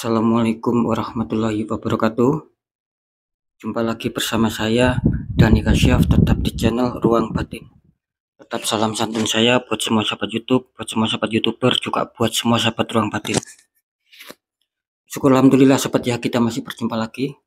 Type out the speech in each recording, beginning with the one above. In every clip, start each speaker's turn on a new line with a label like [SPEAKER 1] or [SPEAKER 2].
[SPEAKER 1] Assalamualaikum warahmatullahi wabarakatuh. Jumpa lagi bersama saya Dani Kasyaf, tetap di channel Ruang Batin. Tetap salam santun saya buat semua sahabat YouTube, buat semua sahabat YouTuber, juga buat semua sahabat Ruang Batin. Syukur alhamdulillah sahabat ya, kita masih berjumpa lagi.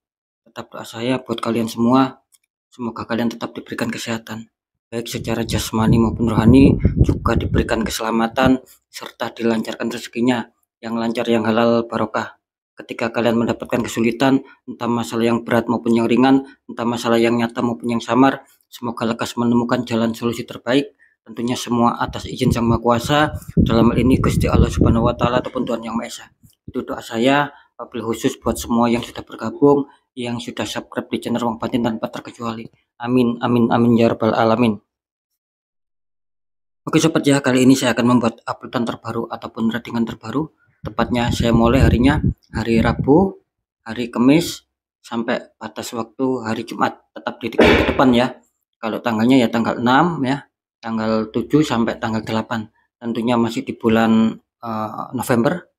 [SPEAKER 1] Tetap doa saya buat kalian semua, semoga kalian tetap diberikan kesehatan, baik secara jasmani maupun rohani, juga diberikan keselamatan serta dilancarkan rezekinya yang lancar, yang halal, barokah. Ketika kalian mendapatkan kesulitan, entah masalah yang berat maupun yang ringan, entah masalah yang nyata maupun yang samar, semoga lekas menemukan jalan solusi terbaik. Tentunya semua atas izin Sang Maha Kuasa, dalam hal ini Gusti Allah Subhanahu wa Ta'ala ataupun Tuhan Yang Maha Esa. Itu doa saya, wabil khusus buat semua yang sudah bergabung, yang sudah subscribe di channel Ruang Batin tanpa terkecuali. Amin, amin, amin ya rabbal alamin. Oke sobat ya, kali ini saya akan membuat uploadan terbaru ataupun ratingan terbaru. Tepatnya saya mulai harinya hari Rabu, hari Kamis, sampai batas waktu hari Jumat. Tetap di depan ya. Kalau tanggalnya ya tanggal 6 ya, tanggal 7 sampai tanggal 8. Tentunya masih di bulan November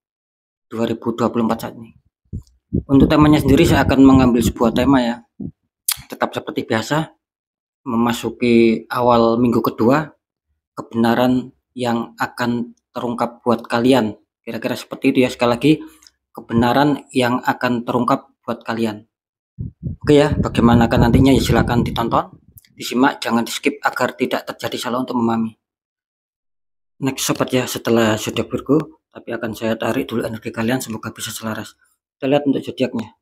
[SPEAKER 1] 2024 saat ini. Untuk temanya sendiri saya akan mengambil sebuah tema ya. Tetap seperti biasa, memasuki awal minggu kedua, kebenaran yang akan terungkap buat kalian. Kira-kira seperti itu ya, sekali lagi, kebenaran yang akan terungkap buat kalian. Oke ya, bagaimana kan nantinya ya, silakan ditonton, disimak, jangan di skip agar tidak terjadi salah untuk memahami. Next sobat ya, setelah zodiak Virgo, tapi akan saya tarik dulu energi kalian, semoga bisa selaras. Kita lihat untuk zodiaknya.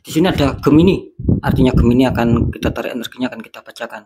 [SPEAKER 1] Di sini ada Gemini, artinya Gemini akan kita tarik energinya, akan kita bacakan.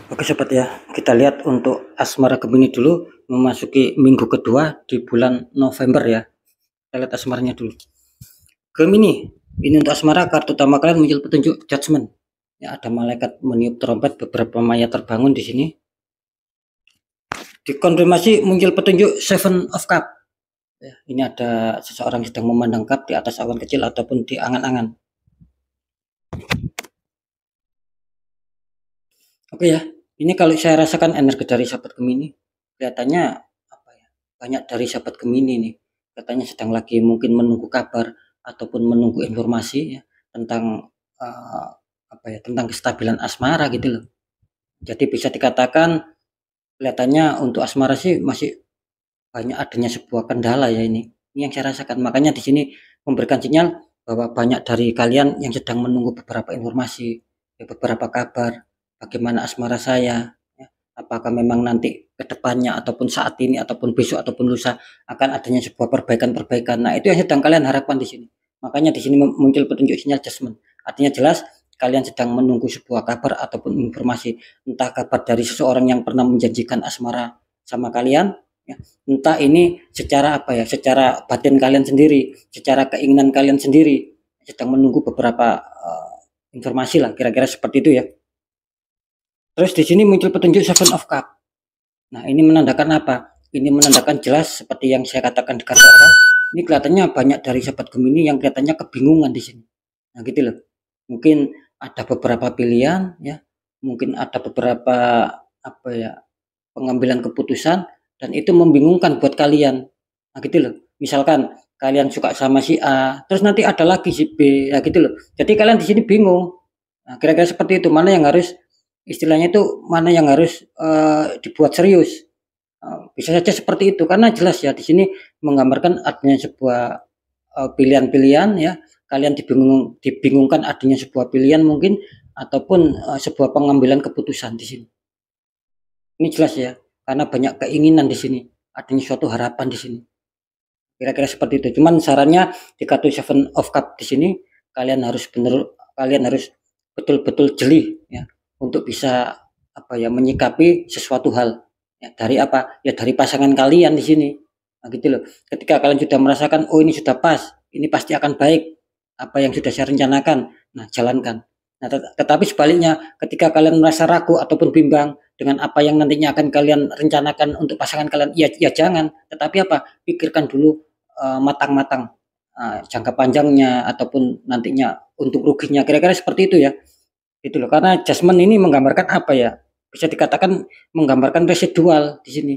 [SPEAKER 1] Oke sobat ya, kita lihat untuk asmara Gemini dulu, memasuki minggu kedua di bulan November ya. Kita lihat asmaranya dulu. Gemini, ini untuk asmara, kartu utama kalian muncul petunjuk Judgment. Ya, ada malaikat meniup trompet, beberapa mayat terbangun di sini. Dikonfirmasi muncul petunjuk Seven of Cup. Ya, ini ada seseorang sedang memandang cup di atas awan kecil ataupun di angan-angan. Oke ya, ini kalau saya rasakan energi dari sahabat Gemini, kelihatannya apa ya, banyak dari sahabat Gemini nih, katanya sedang lagi mungkin menunggu kabar ataupun menunggu informasi ya tentang apa ya, tentang kestabilan asmara gitu loh. Jadi bisa dikatakan kelihatannya untuk asmara sih masih banyak adanya sebuah kendala ya ini. Ini yang saya rasakan. Makanya di sini memberikan sinyal bahwa banyak dari kalian yang sedang menunggu beberapa informasi, ya, beberapa kabar. Bagaimana asmara saya, ya, apakah memang nanti ke depannya ataupun saat ini ataupun besok ataupun lusa akan adanya sebuah perbaikan-perbaikan. Nah, itu yang sedang kalian harapkan di sini. Makanya di sini muncul petunjuk sinyal adjustment. Artinya jelas kalian sedang menunggu sebuah kabar ataupun informasi, entah kabar dari seseorang yang pernah menjanjikan asmara sama kalian, ya, entah ini secara apa ya, secara batin kalian sendiri, secara keinginan kalian sendiri, sedang menunggu beberapa informasi lah, kira-kira seperti itu ya. Terus di sini muncul petunjuk Seven of Cup. Nah, ini menandakan apa? Ini menandakan jelas seperti yang saya katakan di kartu awal. Ini kelihatannya banyak dari sahabat Gemini yang kelihatannya kebingungan di sini. Nah, gitu loh. Mungkin ada beberapa pilihan ya. Mungkin ada beberapa apa ya, pengambilan keputusan dan itu membingungkan buat kalian. Nah, gitu loh. Misalkan kalian suka sama si A, terus nanti ada lagi si B, ya gitu loh. Jadi kalian di sini bingung. Nah, kira-kira seperti itu. Mana yang harus istilahnya itu mana yang harus dibuat serius. Bisa saja seperti itu karena jelas ya di sini menggambarkan adanya sebuah pilihan-pilihan ya. Kalian dibingungkan adanya sebuah pilihan mungkin ataupun sebuah pengambilan keputusan di sini. Ini jelas ya karena banyak keinginan di sini, adanya suatu harapan di sini. Kira-kira seperti itu. Cuman sarannya di kartu Seven of Cup di sini kalian harus betul-betul jeli ya untuk bisa apa ya menyikapi sesuatu hal ya, dari apa ya dari pasangan kalian di sini. Nah, gitu loh. Ketika kalian sudah merasakan oh ini sudah pas, ini pasti akan baik apa yang sudah saya rencanakan. Nah, jalankan. Nah, tetapi sebaliknya ketika kalian merasa ragu ataupun bimbang dengan apa yang nantinya akan kalian rencanakan untuk pasangan kalian, ya jangan. Tetapi apa? Pikirkan dulu matang-matang jangka panjangnya ataupun nantinya untuk ruginya. Kira-kira seperti itu ya. Itu loh, karena adjustment ini menggambarkan apa ya? Bisa dikatakan menggambarkan residual di sini.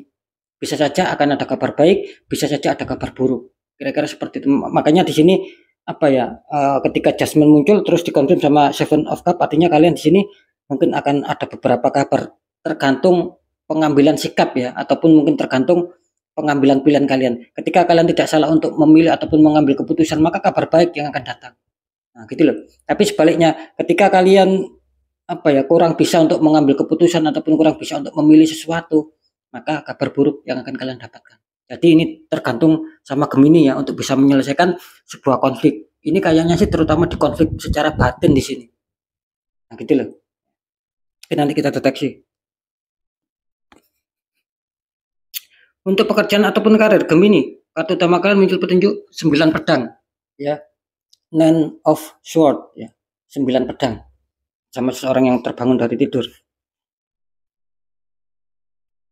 [SPEAKER 1] Bisa saja akan ada kabar baik, bisa saja ada kabar buruk. Kira-kira seperti itu. Makanya di sini apa ya? Ketika adjustment muncul terus dikonfirm sama Seven of Cup, artinya kalian di sini mungkin akan ada beberapa kabar tergantung pengambilan sikap ya, ataupun mungkin tergantung pengambilan pilihan kalian. Ketika kalian tidak salah untuk memilih ataupun mengambil keputusan, maka kabar baik yang akan datang. Nah, gitu loh. Tapi sebaliknya, ketika kalian apa ya kurang bisa untuk mengambil keputusan ataupun kurang bisa untuk memilih sesuatu, maka kabar buruk yang akan kalian dapatkan. Jadi ini tergantung sama Gemini ya untuk bisa menyelesaikan sebuah konflik. Ini kayaknya sih terutama di konflik secara batin di sini. Nah, gitu loh. Oke, nanti kita deteksi. Untuk pekerjaan ataupun karir Gemini, kartu utama kalian muncul petunjuk 9 pedang ya. Nine of Sword ya. 9 pedang. Sama seseorang yang terbangun dari tidur.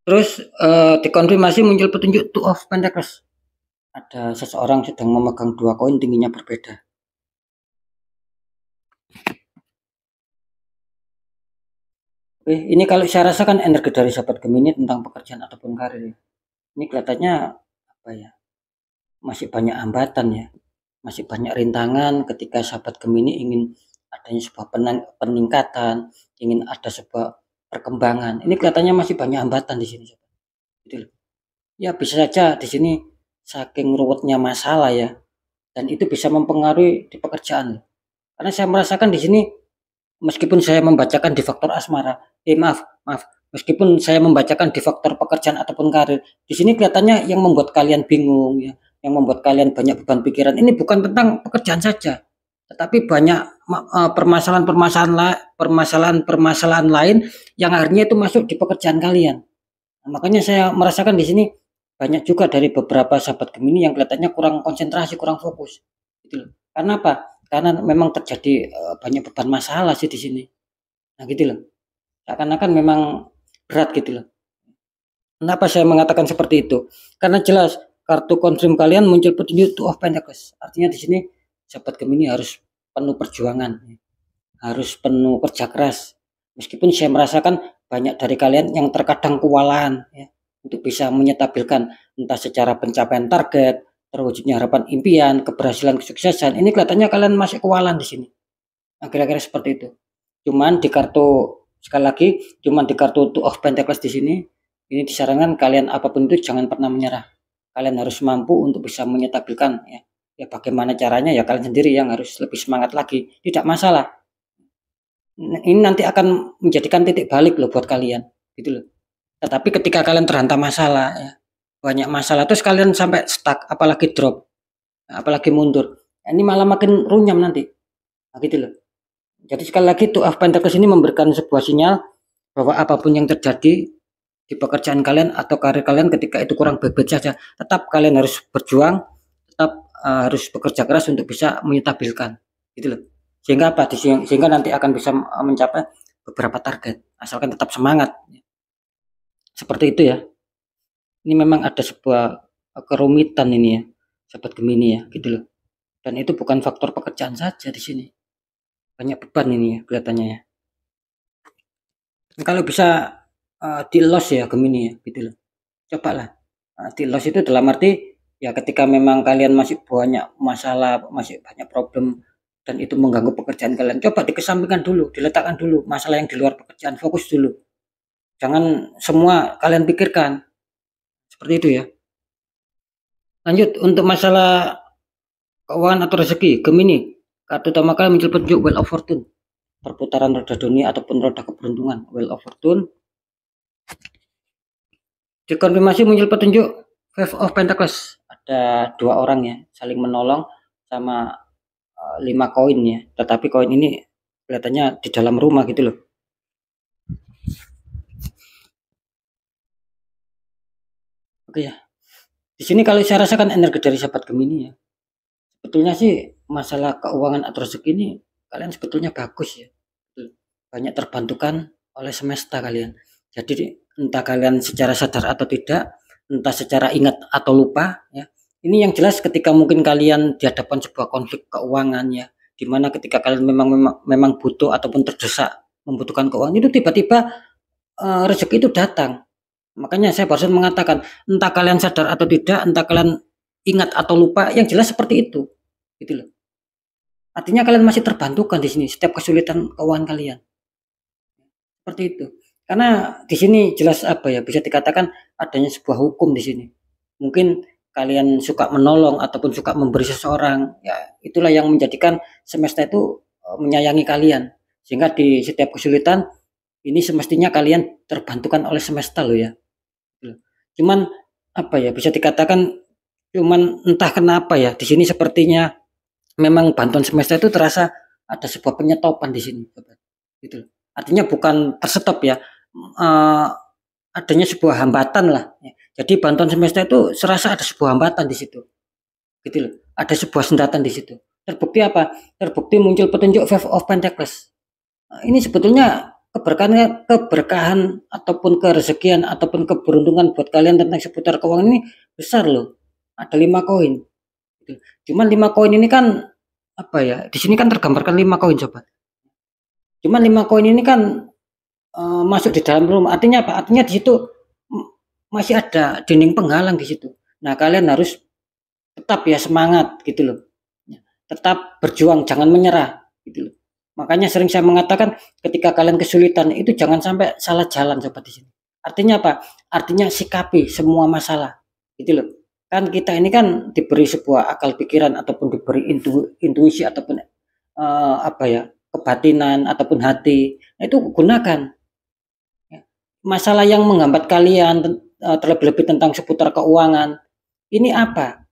[SPEAKER 1] Terus dikonfirmasi muncul petunjuk Two of Pentacles. Ada seseorang sedang memegang 2 koin tingginya berbeda. Oke, ini kalau saya rasakan energi dari sahabat Gemini tentang pekerjaan ataupun karir. Ini kelihatannya apa ya? Masih banyak hambatan ya. Masih banyak rintangan ketika sahabat Gemini ingin adanya sebuah peningkatan, ingin ada sebuah perkembangan. Ini kelihatannya masih banyak hambatan di sini. Gitu. Ya bisa saja di sini saking ruwetnya masalah ya, dan itu bisa mempengaruhi di pekerjaan. Karena saya merasakan di sini, meskipun saya membacakan di faktor asmara, meskipun saya membacakan di faktor pekerjaan ataupun karir, di sini kelihatannya yang membuat kalian bingung ya, yang membuat kalian banyak beban pikiran. Ini bukan tentang pekerjaan saja, tetapi banyak permasalahan lain yang akhirnya itu masuk di pekerjaan kalian. Nah, makanya saya merasakan di sini banyak juga dari beberapa sahabat Gemini yang kelihatannya kurang konsentrasi, kurang fokus. Gitu loh. Karena apa? Karena memang terjadi banyak beban masalah sih di sini. Nah, gitu loh. Seakan-akan memang berat gitu loh. Kenapa saya mengatakan seperti itu? Karena jelas kartu confirm kalian muncul petunjuk Two of Pentacles. Artinya di sini sahabat Gemini harus penuh perjuangan, harus penuh kerja keras. Meskipun saya merasakan banyak dari kalian yang terkadang kewalahan ya, untuk bisa menyetabilkan entah secara pencapaian target, terwujudnya harapan impian, keberhasilan, kesuksesan. Ini kelihatannya kalian masih kewalahan di sini. Nah, kira-kira seperti itu. Cuman di kartu sekali lagi, cuman di kartu Two of Pentacles di sini, ini disarankan kalian apapun itu jangan pernah menyerah. Kalian harus mampu untuk bisa menyetabilkan ya. Ya bagaimana caranya ya kalian sendiri yang harus lebih semangat lagi. Tidak masalah. Ini nanti akan menjadikan titik balik loh buat kalian, gitu loh. Tetapi ketika kalian terhantam masalah ya, banyak masalah terus kalian sampai stuck, apalagi drop, apalagi mundur. Ini malah makin runyam nanti. Nah, gitu loh. Jadi sekali lagi Two of Pentacles ini memberikan sebuah sinyal bahwa apapun yang terjadi di pekerjaan kalian atau karir kalian ketika itu kurang baik-baik saja, tetap kalian harus berjuang, tetap harus bekerja keras untuk bisa menstabilkan, gitu loh. Sehingga apa? Sehingga nanti akan bisa mencapai beberapa target, asalkan tetap semangat. Seperti itu ya. Ini memang ada sebuah kerumitan ini ya, sahabat Gemini ya, gitu loh. Dan itu bukan faktor pekerjaan saja di sini. Banyak beban ini ya kelihatannya ya. Kalau bisa di loss ya Gemini ya, gitu loh. Cobalah di loss itu dalam arti ya ketika memang kalian masih banyak masalah, masih banyak problem dan itu mengganggu pekerjaan kalian, coba dikesampingkan dulu, diletakkan dulu masalah yang di luar pekerjaan, fokus dulu. Jangan semua kalian pikirkan. Seperti itu ya. Lanjut untuk masalah keuangan atau rezeki Gemini. Kartu utama kalian muncul petunjuk Wheel of Fortune. Perputaran roda dunia ataupun roda keberuntungan, Wheel of Fortune. Dikonfirmasi muncul petunjuk Five of Pentacles. Ada dua orang ya, saling menolong sama 5 koin ya. Tetapi koin ini kelihatannya di dalam rumah gitu loh. Oke ya. Di sini kalau saya rasakan energi dari sahabat Gemini ya. Sebetulnya sih masalah keuangan atau rezeki ini kalian sebetulnya bagus ya. Banyak terbantukan oleh semesta kalian. Jadi entah kalian secara sadar atau tidak, entah secara ingat atau lupa ya. Ini yang jelas ketika mungkin kalian dihadapkan sebuah konflik keuangan ya, dimana ketika kalian memang butuh ataupun terdesak membutuhkan keuangan, itu tiba-tiba rezeki itu datang. Makanya saya barusan mengatakan entah kalian sadar atau tidak, entah kalian ingat atau lupa, yang jelas seperti itu. Gitu loh. Artinya kalian masih terbantukan di sini setiap kesulitan keuangan kalian. Seperti itu. Karena di sini jelas apa ya, bisa dikatakan adanya sebuah hukum di sini. Mungkin kalian suka menolong ataupun suka memberi seseorang, ya itulah yang menjadikan semesta itu menyayangi kalian. Sehingga di setiap kesulitan ini semestinya kalian terbantukan oleh semesta loh ya. Cuman apa ya, bisa dikatakan cuman entah kenapa ya, di sini sepertinya memang bantuan semesta itu terasa ada sebuah penyetopan di sini, gitu. Artinya bukan terstop ya, adanya sebuah hambatan lah. Jadi bantuan semesta itu serasa ada sebuah hambatan di situ, gitu loh. Ada sebuah sendatan di situ. Terbukti apa? Terbukti muncul petunjuk Five of Pentacles. Ini sebetulnya keberkahan ataupun kerezekian ataupun keberuntungan buat kalian tentang seputar keuangan ini besar loh. Ada 5 koin. Cuman 5 koin ini kan apa ya? Di sini kan tergambarkan 5 koin sobat. Cuman 5 koin ini kan masuk di dalam rumah. Artinya apa? Artinya di situ masih ada dinding penghalang di situ. Nah, kalian harus tetap ya semangat gitu loh. Tetap berjuang, jangan menyerah gitu loh. Makanya sering saya mengatakan ketika kalian kesulitan itu jangan sampai salah jalan sobat di sini. Artinya apa? Artinya sikapi semua masalah. Gitu loh. Kan kita ini kan diberi sebuah akal pikiran ataupun diberi intuisi ataupun apa ya? Kebatinan ataupun hati. Nah, itu gunakan. Masalah yang menghambat kalian terlebih-lebih tentang seputar keuangan. Ini apa?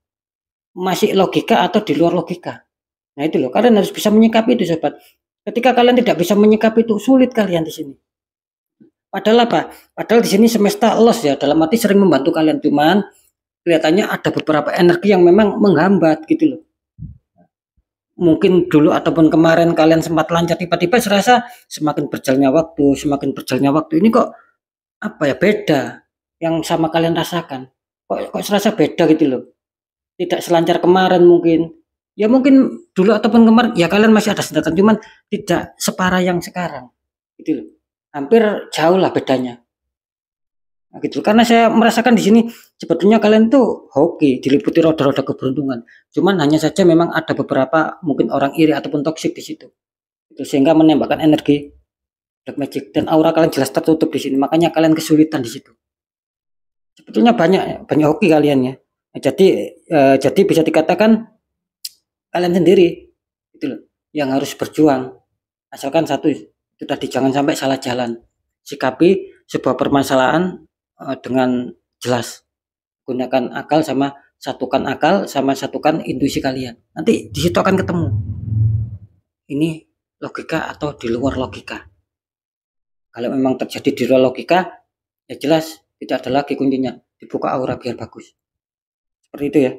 [SPEAKER 1] Masih logika atau di luar logika? Nah, itu loh. Kalian harus bisa menyikapi itu sobat. Ketika kalian tidak bisa menyikapi itu, sulit kalian di sini. Padahal apa? Padahal di sini semesta los ya, dalam arti sering membantu kalian, cuman kelihatannya ada beberapa energi yang memang menghambat gitu loh. Mungkin dulu ataupun kemarin kalian sempat lancar, tiba-tiba serasa semakin berjalannya waktu, ini kok apa ya, beda yang sama kalian rasakan. Kok serasa beda gitu loh. Tidak selancar kemarin mungkin. Ya mungkin dulu ataupun kemarin ya kalian masih ada sendatan, cuman tidak separah yang sekarang. Gitu loh. Hampir jauh lah bedanya. Nah, gitu. Karena saya merasakan di sini sebetulnya kalian tuh hoki diliputi roda-roda keberuntungan. Cuman hanya saja memang ada beberapa mungkin orang iri ataupun toksik di situ. Itu sehingga menembakkan energi black magic dan aura kalian jelas tertutup di sini. Makanya kalian kesulitan di situ. Sebetulnya banyak hoki kalian ya. Nah, jadi bisa dikatakan kalian sendiri itu loh yang harus berjuang. Asalkan satu itu tadi, jangan sampai salah jalan. Sikapi sebuah permasalahan dengan jelas. Gunakan akal satukan intuisi kalian. Nanti di situ akan ketemu. Ini logika atau di luar logika. Kalau memang terjadi di luar logika, ya jelas tidak ada lagi kuncinya, dibuka aura biar bagus. Seperti itu ya.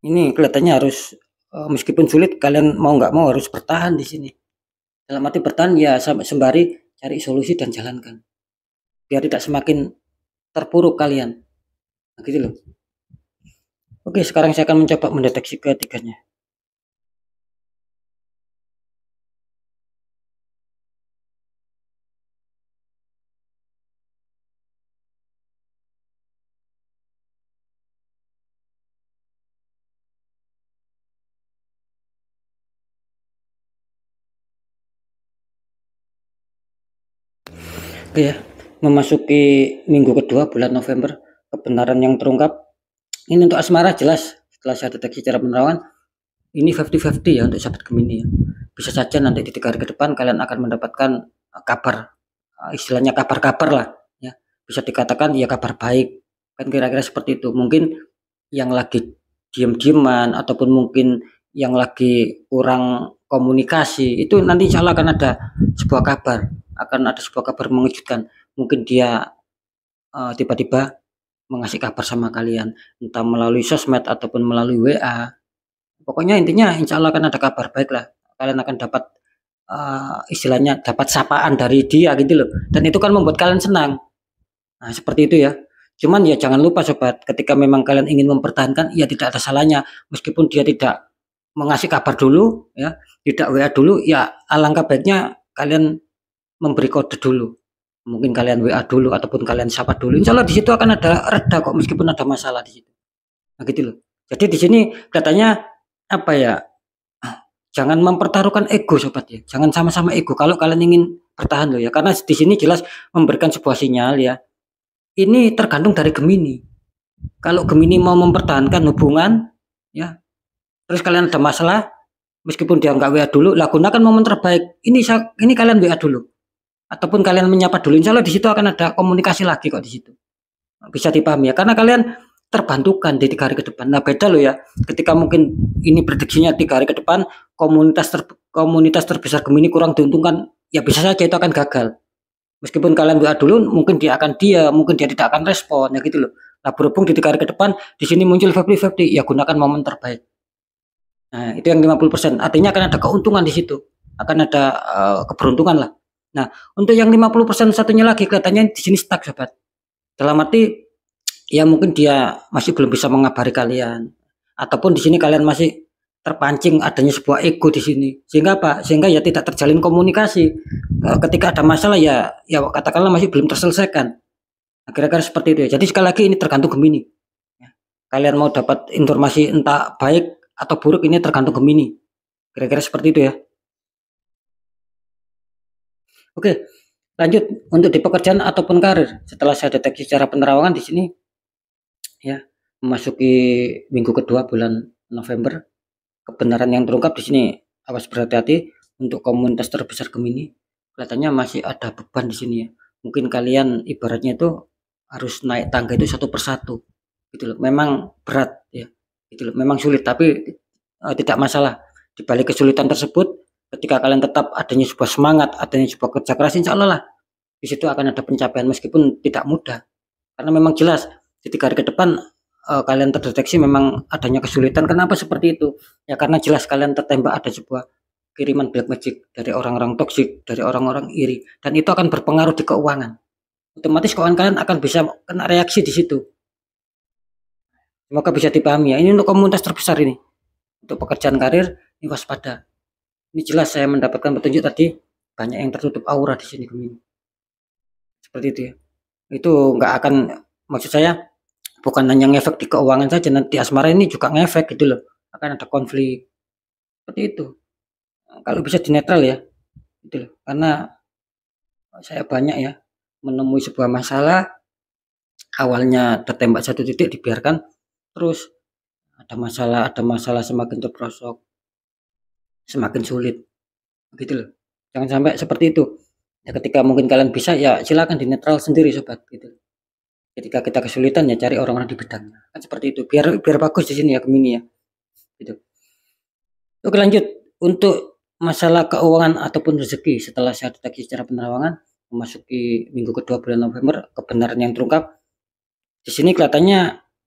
[SPEAKER 1] Ini kelihatannya harus meskipun sulit, kalian mau nggak mau harus bertahan di sini. Dalam arti bertahan ya sembari cari solusi dan jalankan. Biar tidak semakin terpuruk kalian. Nah, gitu loh. Oke, sekarang saya akan mencoba mendeteksi ketiganya. Oke ya, memasuki minggu kedua bulan November, kebenaran yang terungkap. Ini untuk asmara jelas setelah saya deteksi secara penerawangan ini 50-50 ya untuk sahabat Gemini ya. Bisa saja nanti di 3 hari ke depan kalian akan mendapatkan kabar, istilahnya kabar-kabar lah ya. Bisa dikatakan ya kabar baik. Kan kira-kira seperti itu. Mungkin yang lagi diem-dieman ataupun mungkin yang lagi kurang komunikasi itu nanti insya Allah akan ada sebuah kabar, akan ada sebuah kabar mengejutkan. Mungkin dia tiba-tiba mengasih kabar sama kalian, entah melalui sosmed ataupun melalui WA. Pokoknya intinya insya Allah akan ada kabar baik lah. Kalian akan dapat istilahnya dapat sapaan dari dia gitu loh. Dan itu kan membuat kalian senang. Nah, seperti itu ya. Cuman ya jangan lupa sobat, ketika memang kalian ingin mempertahankan, ya tidak ada salahnya. Meskipun dia tidak mengasih kabar dulu, ya, tidak WA dulu, ya alangkah baiknya kalian memberi kode dulu. Mungkin kalian WA dulu ataupun kalian sapa dulu. Insya Allah di situ akan ada reda kok meskipun ada masalah di situ. Nah, gitu loh. Jadi di sini katanya apa ya? Jangan mempertaruhkan ego sobat ya. Jangan sama-sama ego kalau kalian ingin bertahan loh ya. Karena di sini jelas memberikan sebuah sinyal ya. Ini tergantung dari Gemini. Kalau Gemini mau mempertahankan hubungan ya, terus kalian ada masalah, meskipun dia nggak WA dulu, lah gunakan momen terbaik. Ini kalian WA dulu ataupun kalian menyapa dulu. Insya Allah di situ akan ada komunikasi lagi kok di situ. Bisa dipahami ya, karena kalian terbantukan di 3 hari ke depan. Nah beda loh ya, ketika mungkin ini prediksinya 3 hari ke depan, komunitas terbesar Gemini kurang diuntungkan, ya bisa saja itu akan gagal. Meskipun kalian WA dulu, mungkin dia mungkin dia tidak akan respon, ya gitu loh. Nah berhubung di 3 hari ke depan, di sini muncul 50-50, ya gunakan momen terbaik. Nah itu yang 50%, artinya akan ada keuntungan di situ, akan ada keberuntungan lah. Nah untuk yang 50% satunya lagi kelihatannya di sini stuck sobat. Dalam arti ya mungkin dia masih belum bisa mengabari kalian, ataupun di sini kalian masih terpancing adanya sebuah ego di sini, sehingga apa? Sehingga ya tidak terjalin komunikasi. Ketika ada masalah ya katakanlah masih belum terselesaikan. Nah, kira-kira seperti itu ya. Jadi sekali lagi ini tergantung Gemini. Kalian mau dapat informasi entah baik atau buruk ini tergantung Gemini. Kira-kira seperti itu ya. Oke, lanjut untuk di pekerjaan ataupun karir. Setelah saya deteksi secara penerawangan di sini ya, memasuki minggu kedua bulan November, kebenaran yang terungkap di sini. Awas berhati-hati untuk komunitas terbesar Gemini. Kelihatannya masih ada beban di sini ya. Mungkin kalian ibaratnya itu harus naik tangga itu satu persatu. Gitu loh. Memang berat ya. Gitu loh. Memang sulit tapi tidak masalah. Di balik kesulitan tersebut, ketika kalian tetap adanya sebuah semangat, adanya sebuah kerja keras, insya Allah lah di situ akan ada pencapaian meskipun tidak mudah. Karena memang jelas di 3 hari ke depan kalian terdeteksi memang adanya kesulitan. Kenapa seperti itu? Ya karena jelas kalian tertembak ada sebuah kiriman black magic dari orang-orang toksik, dari orang-orang iri, dan itu akan berpengaruh di keuangan. Otomatis keuangan kalian akan bisa kena reaksi di situ. Semoga bisa dipahami ya. Ini untuk komunitas terbesar ini. Untuk pekerjaan karir, ini waspada. Ini jelas saya mendapatkan petunjuk tadi banyak yang tertutup aura di sini Gemini. Seperti itu ya. Itu nggak akan, maksud saya bukan hanya ngefek di keuangan saja, nanti asmara ini juga ngefek gitu loh. Akan ada konflik. Seperti itu. Kalau bisa dinetral ya. Gitu loh. Karena saya banyak ya menemui sebuah masalah, awalnya tertembak satu titik dibiarkan, terus ada masalah semakin terperosok, semakin sulit. Gitu loh. Jangan sampai seperti itu. Ya ketika mungkin kalian bisa ya silakan dinetral sendiri sobat gitu. Ketika kita kesulitan ya cari orang-orang di bidangnya. Kan seperti itu. Biar bagus di sini ya Gemini ya. Gitu. Oke lanjut. Untuk masalah keuangan ataupun rezeki setelah saya deteksi secara penerawangan memasuki minggu kedua bulan November, kebenaran yang terungkap di sini kelihatannya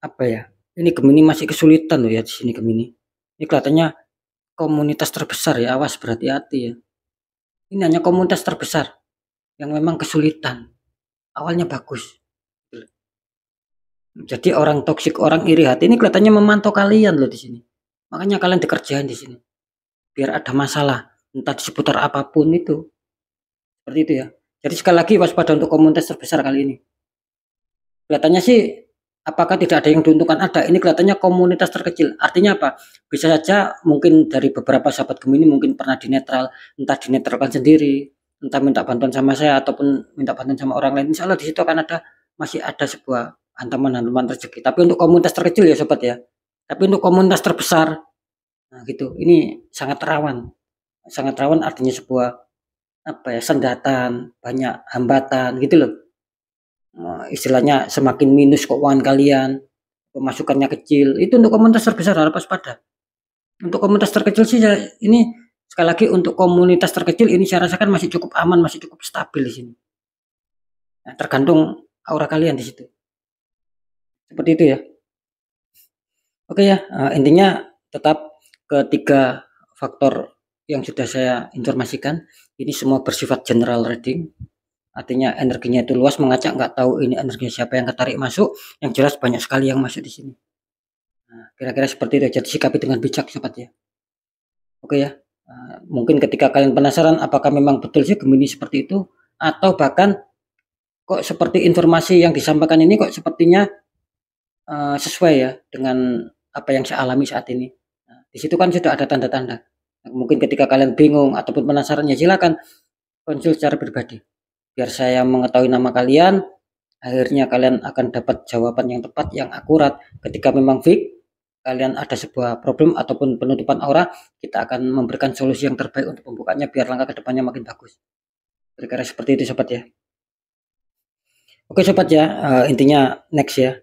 [SPEAKER 1] apa ya? Ini Gemini masih kesulitan loh ya di sini Gemini. Ini kelihatannya komunitas terbesar ya, awas berhati-hati ya. Ini hanya komunitas terbesar yang memang kesulitan. Awalnya bagus. Jadi orang toksik, orang iri hati ini kelihatannya memantau kalian loh di sini. Makanya kalian dikerjain di sini. Biar ada masalah, entah di seputar apapun itu. Seperti itu ya. Jadi sekali lagi waspada untuk komunitas terbesar kali ini. Kelihatannya sih apakah tidak ada yang diuntungkan? Ada. Ini kelihatannya komunitas terkecil. Artinya apa? Bisa saja mungkin dari beberapa sahabat Gemini mungkin pernah dinetral, entah dinetralkan sendiri, entah minta bantuan sama saya ataupun minta bantuan sama orang lain. Insya Allah di situ akan ada masih ada sebuah hantaman-hantaman rezeki. Tapi untuk komunitas terkecil ya sobat ya. Tapi untuk komunitas terbesar, nah gitu. Ini sangat rawan. Sangat rawan artinya sebuah apa ya, sendatan, banyak hambatan gitu loh. Istilahnya semakin minus keuangan kalian, pemasukannya kecil. Itu untuk komunitas terbesar harus waspada. Untuk komunitas terkecil sih ini sekali lagi untuk komunitas terkecil ini saya rasakan masih cukup aman, masih cukup stabil di sini. Nah, tergantung aura kalian di situ. Seperti itu ya. Oke ya, intinya tetap ketiga faktor yang sudah saya informasikan ini semua bersifat general reading. Artinya energinya itu luas, mengacak, nggak tahu ini energinya siapa yang ketarik masuk, yang jelas banyak sekali yang masuk di sini. Nah, kira-kira seperti itu, jadi sikapi dengan bijak sobat ya. Oke ya, mungkin ketika kalian penasaran apakah memang betul sih Gemini seperti itu, atau bahkan kok seperti informasi yang disampaikan ini kok sepertinya sesuai ya dengan apa yang saya alami saat ini. Nah, di situ kan sudah ada tanda-tanda. Nah, mungkin ketika kalian bingung ataupun penasaran ya silakan konsul secara pribadi. Biar saya mengetahui nama kalian, akhirnya kalian akan dapat jawaban yang tepat, yang akurat. Ketika memang fix, kalian ada sebuah problem ataupun penutupan aura, kita akan memberikan solusi yang terbaik untuk pembukanya biar langkah kedepannya makin bagus. Kira-kira seperti itu sobat ya. Oke sobat ya, intinya next ya.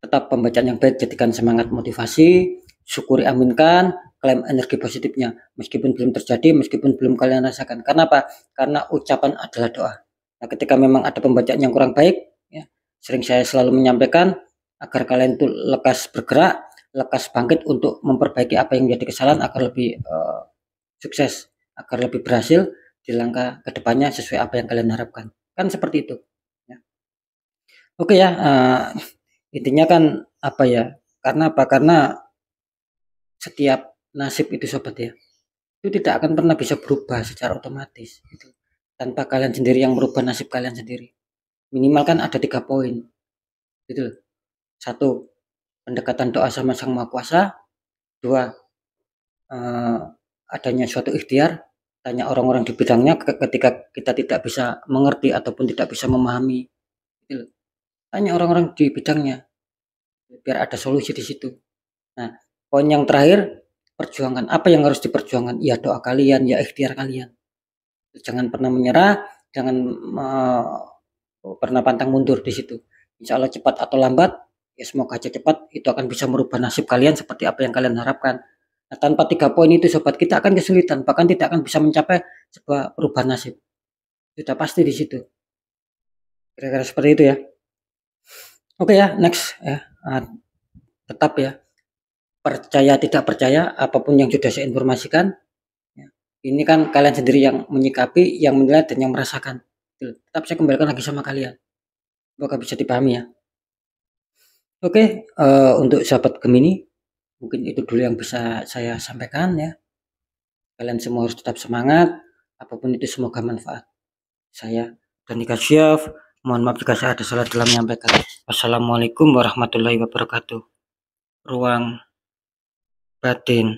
[SPEAKER 1] Tetap pembacaan yang baik, jadikan semangat motivasi, syukuri, aminkan, klaim energi positifnya meskipun belum terjadi, meskipun belum kalian rasakan. Karena apa? Karena ucapan adalah doa. Nah, ketika memang ada pembacaan yang kurang baik ya, sering saya selalu menyampaikan agar kalian tuh lekas bergerak, lekas bangkit untuk memperbaiki apa yang menjadi kesalahan agar lebih sukses, agar lebih berhasil di langkah kedepannya sesuai apa yang kalian harapkan. Kan seperti itu ya. Oke ya, intinya kan apa ya, karena apa? Karena setiap nasib itu sobat ya, itu tidak akan pernah bisa berubah secara otomatis gitu. Tanpa kalian sendiri yang merubah nasib kalian sendiri. Minimal kan ada 3 poin gitu loh. 1, pendekatan doa sama Sang Maha Kuasa. 2, adanya suatu ikhtiar, tanya orang-orang di bidangnya ketika kita tidak bisa mengerti ataupun tidak bisa memahami gitu loh. Tanya orang-orang di bidangnya biar ada solusi di situ. Nah, poin yang terakhir, perjuangan. Apa yang harus diperjuangkan? Ya doa kalian, ya ikhtiar kalian. Jangan pernah menyerah, jangan pernah pantang mundur di situ. Insya Allah cepat atau lambat, ya semoga aja cepat, itu akan bisa merubah nasib kalian seperti apa yang kalian harapkan. Nah, tanpa 3 poin itu sobat, kita akan kesulitan, bahkan tidak akan bisa mencapai sebuah perubahan nasib. Sudah pasti di situ. Kira-kira seperti itu ya. Oke ya, next ya. Tetap ya, percaya tidak percaya apapun yang sudah saya informasikan ya, ini kan kalian sendiri yang menyikapi, yang menilai dan yang merasakan. Tetap saya kembalikan lagi sama kalian, semoga bisa dipahami ya. Oke, untuk sahabat Gemini mungkin itu dulu yang bisa saya sampaikan ya. Kalian semua harus tetap semangat, apapun itu semoga manfaat. Saya Dani Kasyaf, mohon maaf jika saya ada salah dalam menyampaikan. Wassalamualaikum warahmatullahi wabarakatuh. Ruang batin.